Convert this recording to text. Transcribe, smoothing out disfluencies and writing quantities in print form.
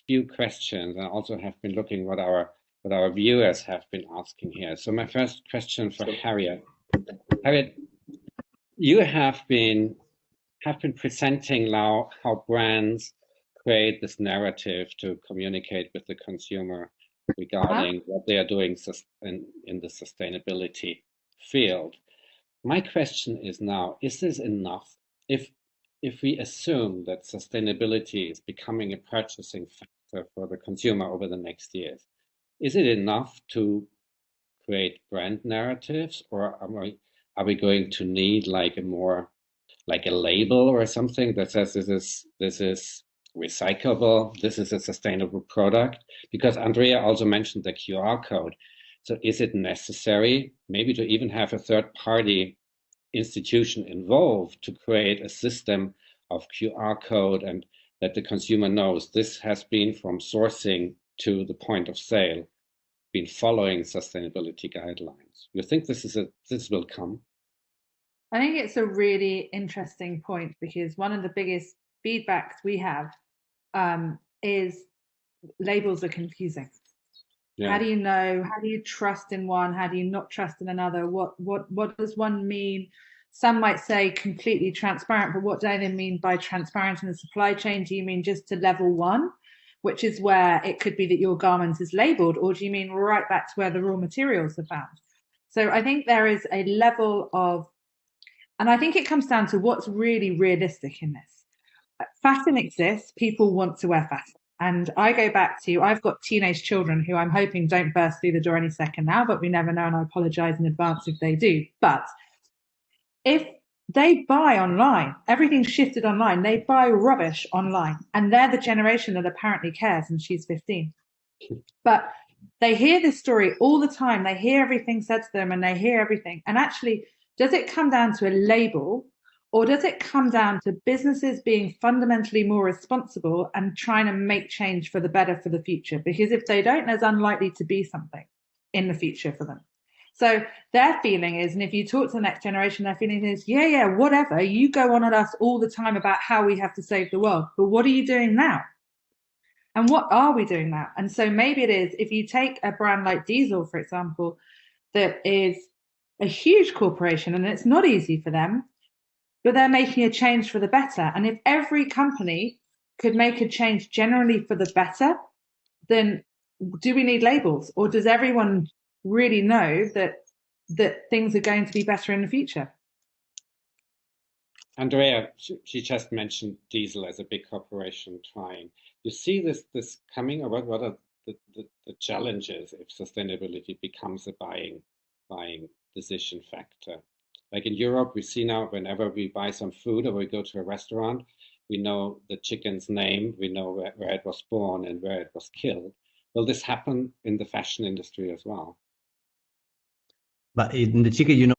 few questions, and also have been looking what our viewers have been asking here. So my first question for Harriet. Harriet, you have been presenting now how brands create this narrative to communicate with the consumer regarding what they are doing in the sustainability field. My question is now, is this enough? If we assume that sustainability is becoming a purchasing factor for the consumer over the next years, is it enough to create brand narratives, or are we going to need like a label or something that says this is recyclable, this is a sustainable product? Because Andrea also mentioned the QR code. So is it necessary maybe to even have a third party institution involved to create a system of QR code, and that the consumer knows this has been from sourcing to the point of sale, been following sustainability guidelines? You think this will come? I think it's a really interesting point, because one of the biggest feedbacks we have is labels are confusing. Yeah. How do you know? How do you trust in one? How do you not trust in another? What does one mean? Some might say completely transparent, but what do they mean by transparent in the supply chain? Do you mean just to level one, which is where it could be that your garment is labeled, or do you mean right back to where the raw materials are found? So I think there is a level of, and I think it comes down to what's really realistic in this. Fashion exists, people want to wear fashion. And I go back to, I've got teenage children who I'm hoping don't burst through the door any second now, but we never know, and I apologize in advance if they do. But if they buy online, everything's shifted online, they buy rubbish online, and they're the generation that apparently cares, and she's 15. But they hear this story all the time, they hear everything said to them, and they hear everything. And actually, does it come down to a label, or does it come down to businesses being fundamentally more responsible and trying to make change for the better for the future? Because if they don't, there's unlikely to be something in the future for them. So their feeling is, and if you talk to the next generation, their feeling is, yeah, whatever, you go on at us all the time about how we have to save the world, but what are you doing now? And what are we doing now? And so maybe it is, if you take a brand like Diesel, for example, that is a huge corporation, and it's not easy for them, but they're making a change for the better. And if every company could make a change generally for the better, then do we need labels? Or does everyone really know that things are going to be better in the future? Andrea, she just mentioned Diesel as a big corporation trying. You see this coming, or what are the challenges if sustainability becomes a buying decision factor? Like in Europe, we see now whenever we buy some food or we go to a restaurant, we know the chicken's name, we know where it was born and where it was killed. Will this happen in the fashion industry as well? But in the chicken,